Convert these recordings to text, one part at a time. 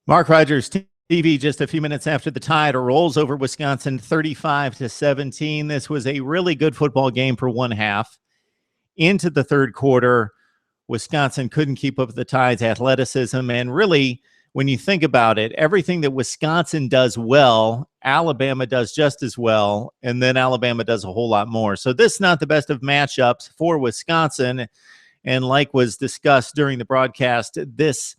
Mark Rogers TV just a few minutes after the Tide rolls over Wisconsin 35-17. This was a really good football game for one half. Into the third quarter, Wisconsin couldn't keep up with the Tide's athleticism. And really, when you think about it, everything that Wisconsin does well, Alabama does just as well. And then Alabama does a whole lot more. So this is not the best of matchups for Wisconsin. And like was discussed during the broadcast, this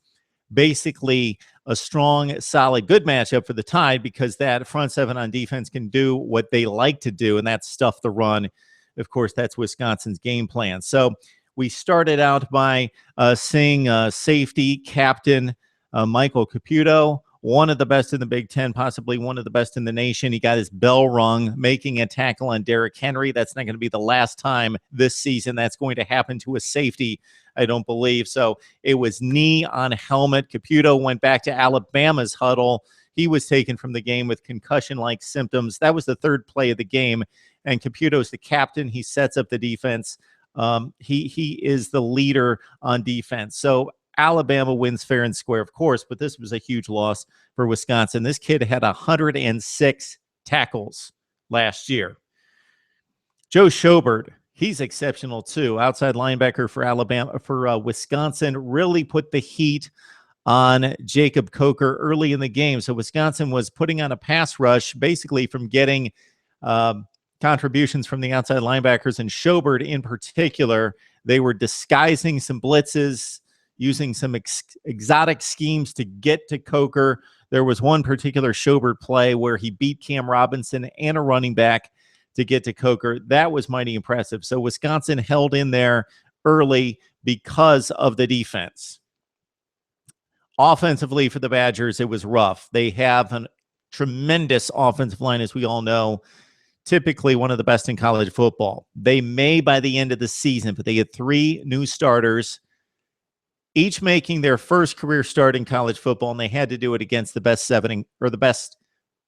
basically a strong, solid, good matchup for the Tide because that front seven on defense can do what they like to do, and that's stuff the run. Of course, that's Wisconsin's game plan. So we started out by seeing safety captain Michael Caputo, one of the best in the Big Ten, possibly one of the best in the nation. He got his bell rung, making a tackle on Derrick Henry. That's not going to be the last time this season that's going to happen to a safety, I don't believe. So it was knee on helmet. Caputo went back to Alabama's huddle. He was taken from the game with concussion-like symptoms. That was the third play of the game, and Caputo's the captain. He sets up the defense. He is the leader on defense. So Alabama wins fair and square, of course, but this was a huge loss for Wisconsin. This kid had 106 tackles last year. Joe Schobert, he's exceptional too. Outside linebacker for Wisconsin, really put the heat on Jacob Coker early in the game. So Wisconsin was putting on a pass rush, basically from getting contributions from the outside linebackers, and Schobert in particular. They were disguising some blitzes, using some exotic schemes to get to Coker. There was one particular Schobert play where he beat Cam Robinson and a running back to get to Coker. That was mighty impressive. So Wisconsin held in there early because of the defense. Offensively for the Badgers, it was rough. They have a tremendous offensive line, as we all know, typically one of the best in college football. They may by the end of the season, but they had 3 new starters, each making their first career start in college football, and they had to do it against the best seven, or the best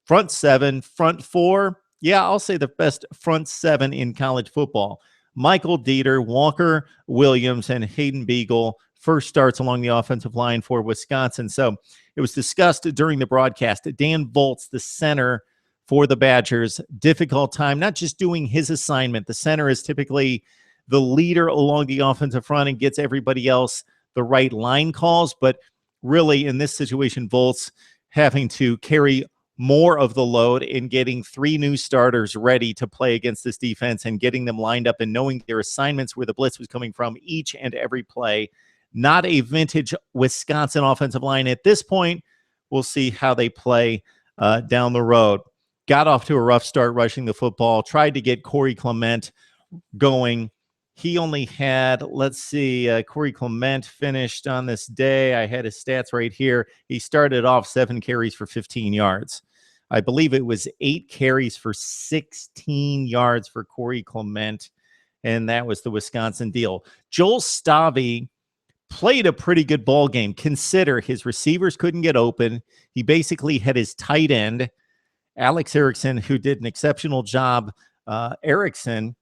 front seven, front four. Yeah, I'll say the best front seven in college football. Michael Dieter, Walker Williams, and Hayden Beagle, first starts along the offensive line for Wisconsin. So it was discussed during the broadcast. Dan Volz, the center for the Badgers, difficult time, not just doing his assignment. The center is typically the leader along the offensive front and gets everybody else the right line calls, but really in this situation, Volz having to carry more of the load in getting 3 new starters ready to play against this defense and getting them lined up and knowing their assignments where the blitz was coming from each and every play. Not a vintage Wisconsin offensive line at this point. We'll see how they play down the road. Got off to a rough start rushing the football, tried to get Corey Clement going. He only had, let's see, Corey Clement finished on this day. I had his stats right here. He started off 7 carries for 15 yards. I believe it was 8 carries for 16 yards for Corey Clement, and that was the Wisconsin deal. Joel Stave played a pretty good ball game. Consider his receivers couldn't get open. He basically had his tight end, Alex Erickson, who did an exceptional job. Erickson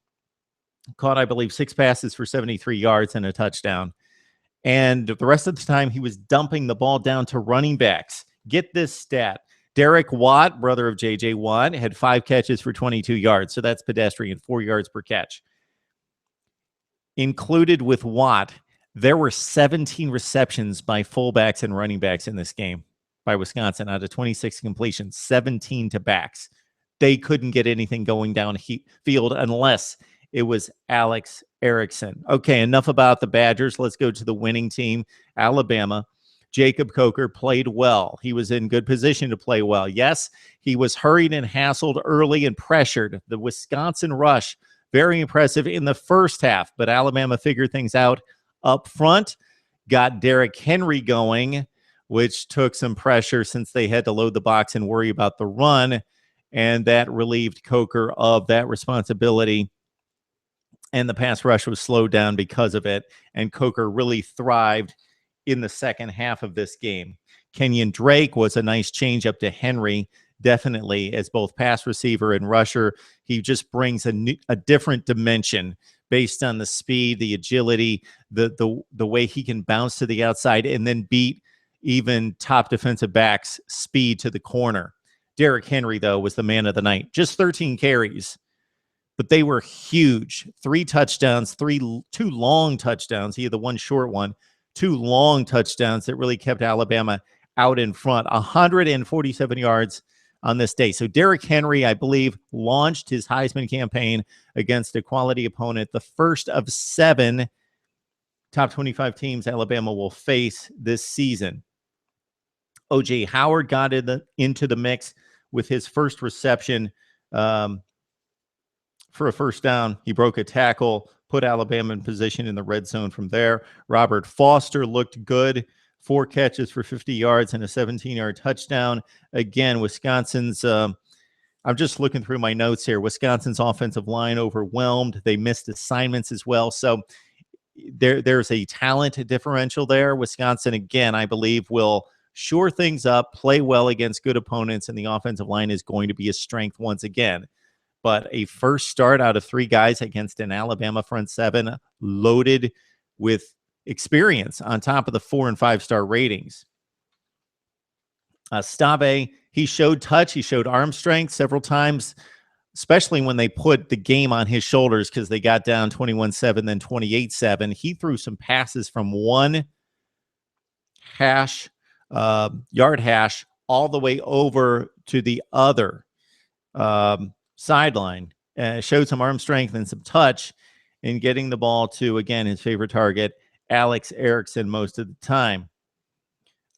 caught, I believe, 6 passes for 73 yards and a touchdown. And the rest of the time, he was dumping the ball down to running backs. Get this stat. Derek Watt, brother of J.J. Watt, had 5 catches for 22 yards. So that's pedestrian, 4 yards per catch. Included with Watt, there were 17 receptions by fullbacks and running backs in this game by Wisconsin out of 26 completions, 17 to backs. They couldn't get anything going down field unless it was Alex Erickson. Okay, enough about the Badgers. Let's go to the winning team, Alabama. Jacob Coker played well. He was in good position to play well. Yes, he was hurried and hassled early and pressured. The Wisconsin rush, very impressive in the first half, but Alabama figured things out up front, got Derrick Henry going, which took some pressure since they had to load the box and worry about the run, and that relieved Coker of that responsibility. And the pass rush was slowed down because of it, and Coker really thrived in the second half of this game. Kenyan Drake was a nice change up to Henry, definitely, as both pass receiver and rusher. He just brings a different dimension based on the speed, the agility, the way he can bounce to the outside and then beat even top defensive backs' speed to the corner. Derrick Henry, though, was the man of the night. Just 13 carries, but they were huge. 3 touchdowns, 2 long touchdowns. He had the one short one, 2 long touchdowns that really kept Alabama out in front. 147 yards on this day. So Derrick Henry, I believe, launched his Heisman campaign against a quality opponent, the first of 7 top 25 teams Alabama will face this season. O.J. Howard got into the mix with his first reception for a first down. He broke a tackle, put Alabama in position in the red zone from there. Robert Foster looked good. 4 catches for 50 yards and a 17-yard touchdown. Again, Wisconsin's, I'm just looking through my notes here. Wisconsin's offensive line overwhelmed. They missed assignments as well. So there's a talent differential there. Wisconsin, again, I believe, will shore things up, play well against good opponents, and the offensive line is going to be a strength once again. But a first start out of 3 guys against an Alabama front 7 loaded with experience on top of the 4- and 5-star ratings. Stave, he showed touch. He showed arm strength several times, especially when they put the game on his shoulders because they got down 21-7, then 28-7. He threw some passes from one yard hash all the way over to the other sideline. Showed some arm strength and some touch in getting the ball to, again, his favorite target, Alex Erickson, most of the time.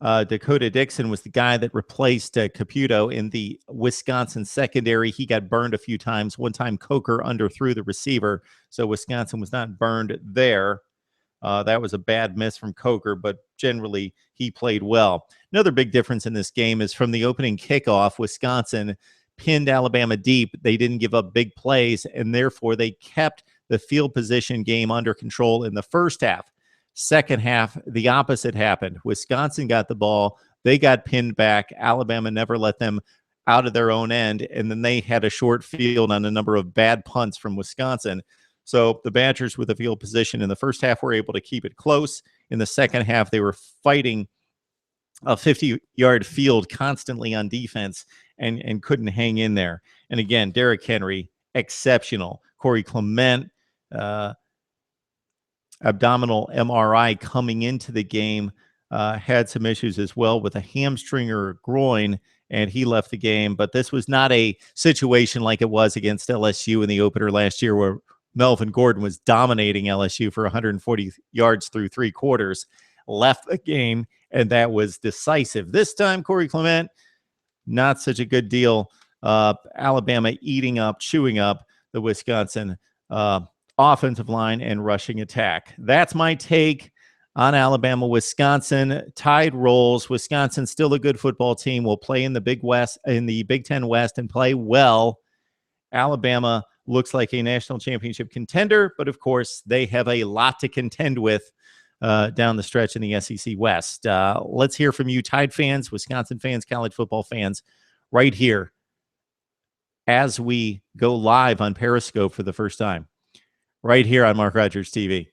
Dakota Dixon was the guy that replaced Caputo in the Wisconsin secondary. He got burned a few times. One time Coker underthrew the receiver, so Wisconsin was not burned there. That was a bad miss from Coker, but generally he played well. Another big difference in this game is from the opening kickoff, Wisconsin pinned Alabama deep. They didn't give up big plays, and therefore they kept the field position game under control in the first half. Second half, the opposite happened. Wisconsin got the ball. They got pinned back. Alabama never let them out of their own end, and then they had a short field on a number of bad punts from Wisconsin. So the Badgers with the field position in the first half were able to keep it close. In the second half, they were fighting a 50-yard field constantly on defense and couldn't hang in there. And again, Derrick Henry, exceptional. Corey Clement, abdominal MRI coming into the game, had some issues as well with a hamstring or a groin, and he left the game. But this was not a situation like it was against LSU in the opener last year where Melvin Gordon was dominating LSU for 140 yards through 3 quarters, left the game, and that was decisive. This time, Corey Clement, not such a good deal. Alabama eating up, chewing up the Wisconsin offensive line and rushing attack. That's my take on Alabama. Wisconsin tide rolls. Wisconsin still a good football team. Will play in the Big Ten West and play well. Alabama looks like a national championship contender, but of course they have a lot to contend with down the stretch in the SEC West. Let's hear from you, Tide fans, Wisconsin fans, college football fans, right here as we go live on Periscope for the first time, right here on Mark Rogers TV.